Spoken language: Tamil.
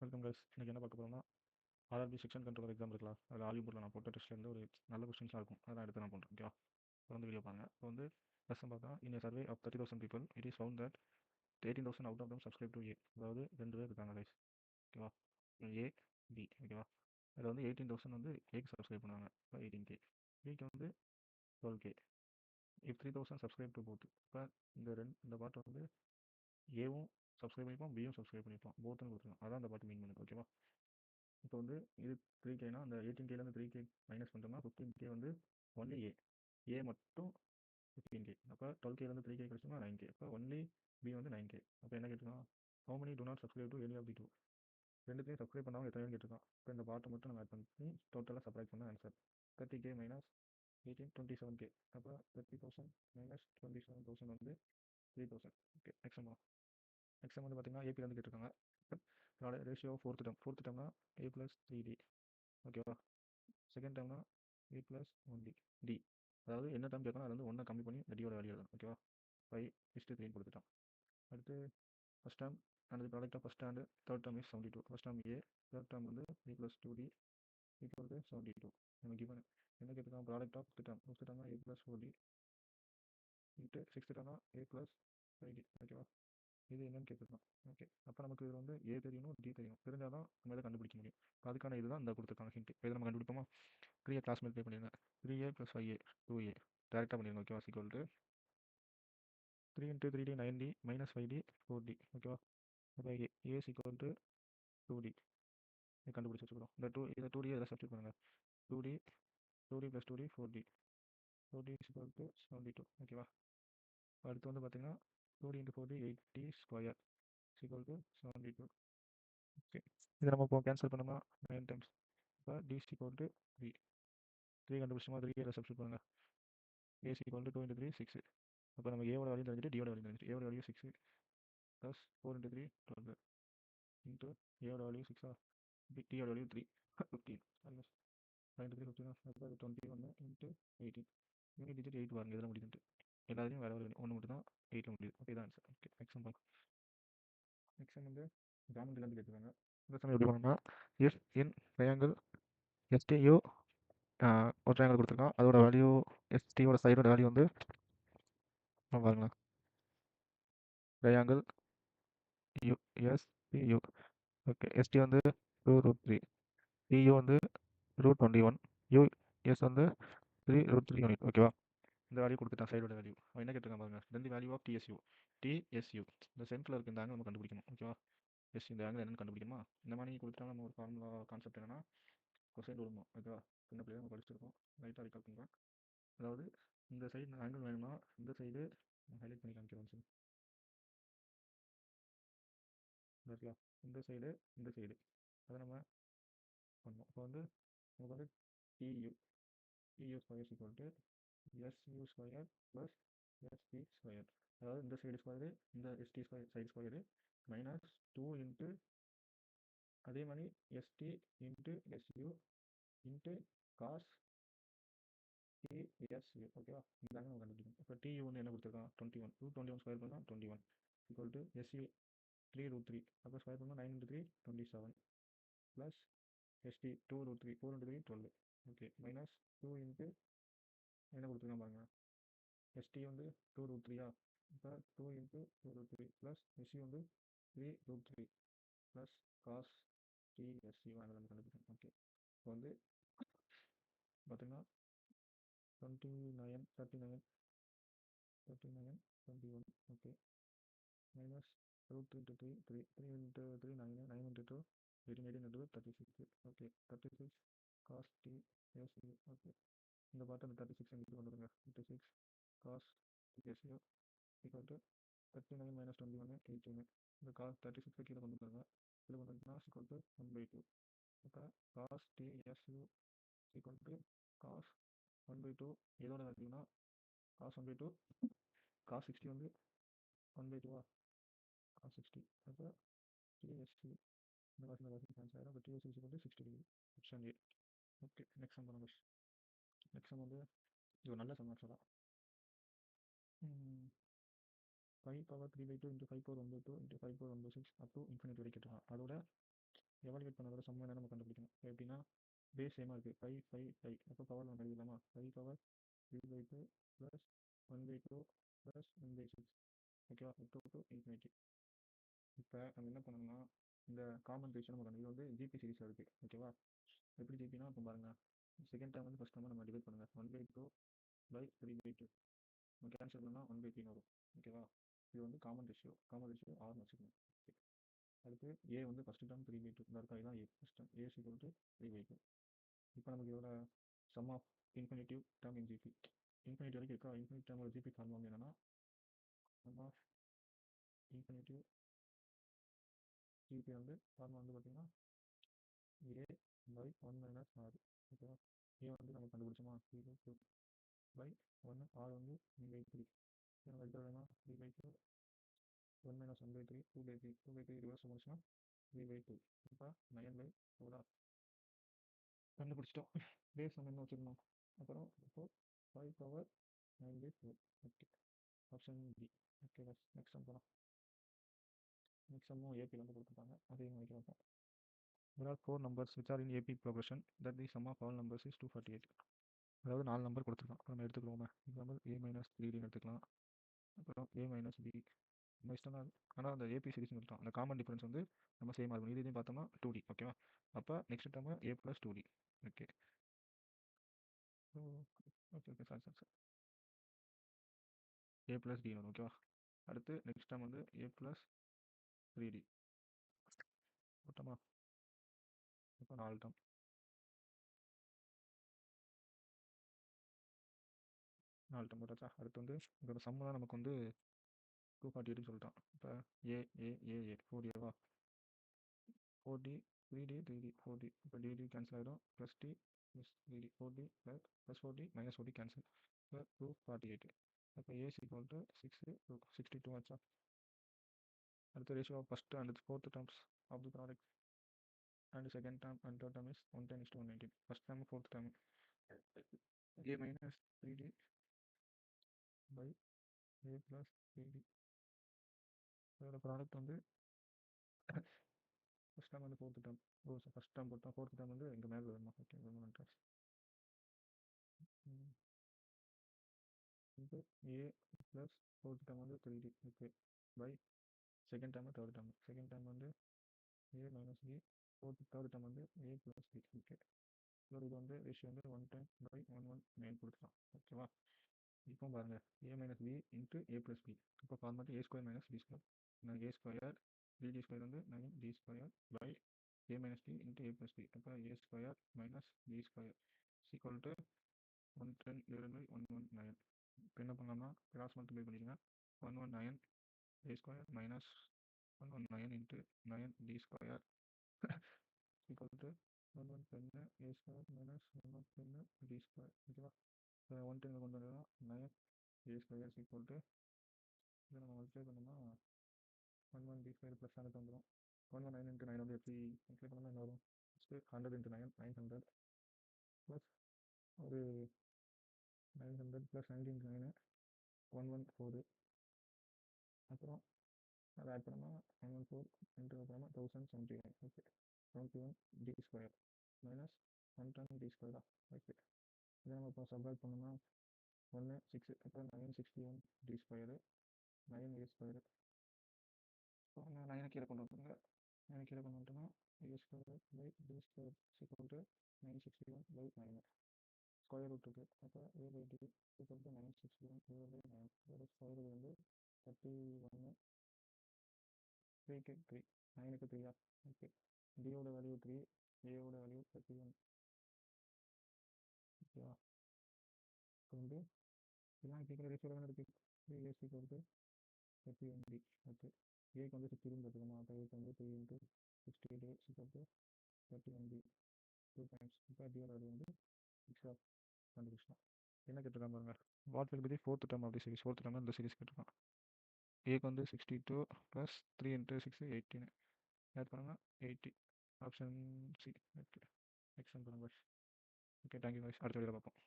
Welcome guys. இன்னைக்கு என்ன பார்க்க போறோம்னா ஆர்ஆர்பி செக்ஷன் கண்ட்ரோலர் எக்ஸாம் இருக்கலாம். அதில் ஆலிபூரில் நான் போட்ட டெஸ்ட்லேருந்து ஒரு நல்ல கொஸ்டின்ஸ்லாம் இருக்கும். அதான் எடுத்து நான் பண்ணுறேன். ஓகேவா? இப்போ வந்து வீடியோ பாருங்க. இப்போ வந்து ஃபஸ்ட்டு பார்த்தா in survey of 30,000 people it is found that 18,000 out of them subscribe to A. அதாவது 2 பேர் இருக்காங்க கைஸ். ஓகேவா? A B. ஓகேவா? அதில் வந்து 18,000 வந்து ஏக்கு சப்ஸ்கிரைப் பண்ணுவாங்க. இப்போ 18K. பிக்கு வந்து 12K. If 3,000 subscribe to both. இப்போ இந்த பாட்டை வந்து ஏவும் சப்ஸ்கிரைப் பண்ணிப்போம், பியும் சப்ஸ்கிரைப் பண்ணிப்போம். போத்துன்னு கொடுத்துருக்கோம். அதான் அந்த பாட்டு மீன் பண்ணுது. ஓகேவா? இப்போ வந்து இது 3Kனா அந்த 18Kலேருந்து 3K மைனஸ் பண்ணிட்டோம்னா 15K வந்து ஒன்லி ஏ மட்டும் 15K. அப்போ 12Kலேருந்து 3K கழிச்சோம்னா 9K. அப்போ ஒன்லி பி வந்து 9K. அப்போ என்ன கேட்டுருக்கான்? How many do not subscribe to any of the two? ரெண்டுத்தையும் சப்ஸ்கிரைப் பண்ணாமல் எத்தனை கேட்டிருக்கான். இப்போ இந்த பாட்டை மட்டும் நம்ம ஆட் பண்ணி டோட்டலாக சப்ராக்ட் பண்ண ஆன்சர் 30K மைனஸ் 18 27K. அப்போ 30,000 மைனஸ் 27,000 வந்து 3,000. ஓகே, நெக்ஸ்ட் வந்து பார்த்தீங்கன்னா ஏபி வந்து கேட்டிருக்காங்க. இதோட ratio fourth டேர்ம்னா a plus 3D. ஓகேவா? Second டேர்ம்னா a plus 1D. D, அதாவது என்ன டேர்ம் கேட்கணும் அது வந்து ஒன்றை கம்மி பண்ணி இந்த டியோட வேல்யூ எழுதணும். ஓகேவா? 5:3 கொடுத்துட்டோம். அடுத்து first term and product of first and third term is 72. First term A, third term வந்து A plus 2D equal to 72. நம்ம கிவன் என்ன கேட்டிருக்கோம்? ப்ராடக்ட் ஆஃப் ஃபிஃப்த் டேர்ம்னா a plus 4D into sixth டேர்ம்னா ஏ ப்ளஸ் 5D. ஓகேவா? இது என்னன்னு கேட்குறோம். ஓகே, அப்போ நமக்கு இதில் வந்து ஏ தெரியணும், டி தெரியணும். தெரிஞ்சால் தான் நம்ம இதை கண்டுபிடிக்க முடியும். இப்போ அதுக்கான இதுதான் இந்த கொடுத்துருக்காங்க ஹிண்ட். இதை நம்ம கண்டுபிடிப்போமா? 3A கிளாஸ் மல்டிப்ளை பண்ணிடுங்க. 3A + 5A 2A டேரெக்டாக பண்ணிடுங்க. ஓகேவா? Equal to 3 × 3D 9D minus 5D 4D. ஓகேவா? அப்போ ஏ ஈக்குவல் டு 2D கண்டுபிடிச்சி வச்சுக்கிறோம். இதை 2D இதில் சப்ஸ்டிட் பண்ணுங்கள். 2D + 2D 4D 4D = 72. ஓகேவா? அடுத்து வந்து பார்த்தீங்கன்னா 2D × 4D 8D square = 72. Okay, இதை நம்ம இப்போ கேன்சல் பண்ணோம்னா 9 டைம்ஸ். இப்போ டி = 3. 3 கண்டுபிடிச்சோமா? 3 இதில் சப்ஸ்டிட் பண்ணுங்கள். ஏ = 2 × 3 6. அப்போ நம்ம ஏவோட வேல்யூ தெரிஞ்சுட்டு டியோட வேல்யூ தெரிஞ்சுட்டு ஏவோட வேல்யூ 6 ப்ளஸ் 4 × 3 12 இன்ட்டு ஏவோட வேல்யூ 6 டியோட வேல்யூ 3 15 மைனஸ் 9 × 3 15. அப்போ 21 இன்ட்டு 18. யூனிட் டிஜிட் 8 பாருங்க இதில் முடியுதுன்ட்டு. எல்லாத்தையும் வேறு வேறு ஒன்று மட்டும் தான் 8 முடியுது. ஓகே, தான் ஆன்சர். ஓகே, எக்ஸாம்பிள் வந்து ஜாமெண்ட்ரிலேருந்து கேட்டுருக்காங்க. இந்த சமயம் எப்படி பண்ணணும்னா இஃப் இன் ட்ரையாங்கிள் எஸ்டியூ ஒரு ட்ரையாங்கிள் கொடுத்துருக்கான். அதோட வேல்யூ எஸ்டியோட சைடோட வேல்யூ வந்து பாருங்களேன். ட்ரையாங்கிள் யூஎஸ்பியூ. ஓகே, எஸ்டி வந்து 2√3, டியூ வந்து √21, யூஎஸ் வந்து 3√3 யூனிட். ஓகேவா? இந்த வேல்யூ கொடுத்துட்டான் சைடோட வேல்யூ. அவன் என்ன கேட்டிருக்கான் பாருங்க. தென் தி வேல்யூ ஆஃப் டிஎஸ்யூ இந்த சென்டரில் இருக்க இந்த ஆங்கிள் நம்ம கண்டுபிடிக்கணும். ஓகேவா? இந்த ஆங்கிள் என்னன்னு கண்டுபிடிக்கணுமா? இந்த மாதிரி கொடுத்துட்டா நம்ம ஒரு ஃபார்முலா கான்செப்ட் என்னன்னா கொசைன் விழுணும். ஓகேவா? சின்ன பிள்ளைங்க நம்ம படிச்சிருக்கோம். ரைட்டாக ரிகால் பண்ணுறேன். அதாவது இந்த சைடு ஆங்கிள் வேணும்னா இந்த சைடு ஹைலைட் பண்ணி காமிக்கிறோம். இருக்கலாம் இந்த சைடு அதை நம்ம பண்ணோம். இப்போ வந்து நமக்கு வந்து TU square SU square plus ST square. அதாவது இந்த சைடு ஸ்கொயரு இந்த ST side square minus 2 into அதே மாதிரி ST into SU into cos TSU. ஓகேவா? இந்த நம்ம கண்டுபிடிக்கணும். இப்போ டியூ வந்து என்ன கொடுத்துருக்கான்? 21. 21 ஸ்கொயர் பண்ணால் 21 ஈக்குவல் டு எஸ்யூ 3√3. அப்போ ஸ்கொயர் பண்ணால் 9 × 3 27 plus ST 2√3 4 × 3 12. Okay, minus 2 into என்ன கொடுத்துருக்கான் பாருங்க. எஸ்டி வந்து 2√3. இப்போ 2 இன்ட்டு 2√3 ப்ளஸ் எஸ்சி வந்து 3√3 ப்ளஸ் காஸ் டிஎஸ்சி அதில் நம்ம கண்டுபிடிக்கணும். ஓகே, இப்போ வந்து பார்த்தீங்கன்னா 29 39 39 21. Okay, minus √3 × 3 3 3 into 3 9 9 into 2 18 18 into 36. Okay, 36 cos டிஎஸ்சி. ஓகே, இந்த பார்த்து அந்த 36 எங்கிட்ட கொண்டு வருங்க. 36 காஸ் டிஎஸ்சி ஈக்குவல் டு 39 மைனஸ் 21 18. இந்த காஸ் 36 கீழே கொண்டு வந்துருங்க. கீழே கொண்டு வந்துன்னா ஈக்குவல் டு 1/2. இப்போ காஸ் டிஎஸ்சி ஈக்குவல் டு காஸ் 1/2 எதோட வேல்யூனா காஸ் 1/2 காஸ் 60 வந்து 1/2 காஸ் 60. அப்போ டிஎஸ்சி இந்த காசு கேன்சல் ஆகிடும். அப்போ DSC equal to 60 degree. Option A. Okay, next sum பண்ணுங்க. நெக்ஸ்ட் சம் வந்து இது ஒரு நல்ல சம் ஆக்சுவலாக. 5 × 3/2 × 5 × 1/2 × 5 × 1/6 அப் டு இன்ஃபினிட்டி வரைக்கும் கேட்டுருக்கான். அதோட எவாலுவேட் பண்ணதோட சம் என்ன நம்ம கண்டுபிடிக்கணும். எப்படின்னா பேஸ் சேமாக இருக்குது 5 5 5, அப்போ பவர் நம்ம எழுதிடலாமா 5 பவர் 3/2 ப்ளஸ் 1/2 ப்ளஸ் 1/6, ஓகேவா, டூ டு இன்ஃபினிட்டி. இப்போ நம்ம என்ன பண்ணணும்னா இந்த காமன் ரேஷியோ நம்ம இது வந்து ஜிபி சீரிஸில் இருக்குது, ஓகேவா. எப்படி ஜிபினா இப்போ பாருங்கள், செகண்ட் டைம் வந்து ஃபஸ்ட் டைம் நம்ம டிவைட் பண்ணுங்கள் 1/2/3/2 நம்ம கேன்சல் பண்ணால் 1/3 வரும், ஓகேவா. இது வந்து காமன் ரேஷியோ ஆர்னு வச்சுக்கணும். அதுக்கு ஏ வந்து ஃபஸ்ட்டு டைம் 3/2 இந்த இருக்கா, இதுதான் a first time, a equal to 3/2. இப்போ நமக்கு இதோட sum of infinitive term in GP, infinity வரைக்கும் இருக்கா. இன்ஃபினிட் டேர்மோட ஜிபி ஃபார்ம் என்னன்னா சம் ஆஃப் இன்ஃபினிட்டிவ் ஜிபி வந்து ஃபார்ம் வந்து பார்த்தீங்கன்னா ஏ பை 1 மைனஸ் ஆர், ஓகேவா. ஏ வந்து நம்ம கண்டுபிடிச்சோமா 3/2 பை 1, ஆர் வந்து 3/3. நம்ம எடுத்துனா 3/2 1 மைனஸ் 1/3 2/3 2/3 ரிவர்ஸ் முடிச்சுன்னா 3/2. இப்போ 9/4 கண்டுபிடிச்சிட்டோம். பேஸ் நம்ம என்ன வச்சுருந்தோம். அப்புறம் இப்போ 5 power 9/4, okay, option B. Okay பஸ், நெக்ஸ்ட் சம் போகலாம். நெக்ஸ்ட் சம்மும் ஏபியில் வந்து கொடுத்துருப்பாங்க, அதையும் வைக்க வைப்போம். There are 4 numbers which are in AP progression that the sum of all numbers is 248. அதாவது 4 நம்பர் கொடுத்துருக்கோம். நம்ம எடுத்துக்கிறோமே, எக்ஸாம்பிள் a மைனஸ் 3D எடுத்துக்கலாம், அப்புறம் a மைனஸ் பி. நம்ம இஷ்டம் தான், ஆனால் அந்த ஏபி சீரிஸ்னு எடுத்தோம். அந்த காமன் டிஃபரன்ஸ் வந்து நம்ம சேமாக இருக்கும். இதையும் பார்த்தோம்னா 2D, ஓகேவா. அப்போ next time a plus 2D, okay. Okay okay sir sir sir a plus D வரும், ஓகேவா. அடுத்து நெக்ஸ்ட் டைம் வந்து a ப்ளஸ் 3D போட்டோமா. இப்போ 4 டைம் 4 டைம் போட்டாச்சா. அடுத்து வந்து இதோட சம்மு தான் நமக்கு வந்து 248 சொல்லிட்டோம். இப்போ ஏ ஏ ஏ ஏ 4Dவா, 4D 3D 3D 4D. இப்போ டிடி கேன்சல் ஆகிடும், plus D plus 3D 4D plus 4D minus 4D cancel. இப்போ 248. அப்போ ஏஸ் ஈக்குவல் டு 62 ஆச்சா. அடுத்த ratio of first and fourth terms of the product and second term and third term is 110:119. First term fourth term a minus 3D by a plus 3D. அதோட ப்ராடக்ட் வந்து ஃபஸ்ட் டைம் வந்து ஃபோர்த் டேர்ம். ஃபஸ்ட் டைம் போட்டோம், ஃபோர்த் டைம் வந்து எங்கள் மேலே வரணும், ஓகே. இப்போ ஏ ப்ளஸ் ஃபோர்த் டைம் வந்து 3D, okay, by second time third time. Second time வந்து A minus B, third time வந்து ஏ ப்ளஸ் பி, ஓகே. இது வந்து ரேஷியோ வந்து 110/119 கொடுத்துக்கலாம், ஓகேவா. இப்போ பாருங்கள், a minus b into a plus b. இப்போ format a square minus b square. a square 3d square வந்து 9d square by a minus b into a plus b. அப்போ a square minus b square equal to 110/119. இப்போ என்ன பண்ணலாம்னா கிராஸ் மல்டிப்ளை பண்ணிடுங்க. 119 a square minus 119 into 9d square equal to 110 a square minus 110d square, ஓகேவா. 110 கொண்டு வந்தோம்னா 9 a ஸ்கொயர் ஈக்குவல் டு இதை நம்ம மல்டிப்ளை பண்ணோம்னா 11d ஸ்கொயர் ப்ளஸ் 100 வந்துடும். 119 இன்ட்டு 9 வந்து எப்படி மல்டிப்ளை பண்ணோம்னா என்ன வரும், 100 இன்ட்டு 9 900 ப்ளஸ் ஒரு 900 ப்ளஸ் 90 இன்ட்டு 9 114. அப்புறம் அதை ஆட் பண்ணோம்னா 114 இன்ட்டு அப்புறமா 1079, okay. 71d square minus 110d ஸ்கொயரா, ஓகே. இதை நம்ம இப்போ சப்ராக்ட் பண்ணோம்னா 16, அப்புறம் 961d ஸ்கொயரு 9a ஸ்கொயரு. இப்போ 9 கீழே கொண்டு வந்துருங்க. 9 கீழே கொண்டு வந்துட்டோம்னா a square by d square equal to 961/9 square root இருக்குது. அப்போ a by d equal to 961/9. இதோட ஸ்கொயர் வந்து 31, 3க்கு 3, 9க்கு 3, ஓகே. டியோட வேல்யூ 3, ஏயோட வேல்யூ 31, ஓகேவா. இப்போ வந்து இதெல்லாம் கேட்குற ரேஷியோ தானே இருக்குது. 3a equal to 31d, okay. ஏக்கு வந்து 60 பார்த்துக்கோமா. அப்போ ஏக்கு வந்து 3 into 60 equal to 31d 2 times. இப்போ டியோட வேல்யூ வந்து 6 கண்டுபிடிச்சலாம். என்ன கேட்டிருக்காங்க பாருங்க, what will be the fourth term of the series. Fourth term இந்த சீரிஸ் கேட்டிருக்கான். ஏக்கு வந்து 62 ப்ளஸ் 3 இன்ட்டு 6 18 ஆட் பண்ணுங்க 80, ஆப்ஷன் சி, ஓகே. நெக்ஸ்ட் பண்ணுங்க. Okay, thank you. அடுத்த வீடியோவில் பார்ப்போம்.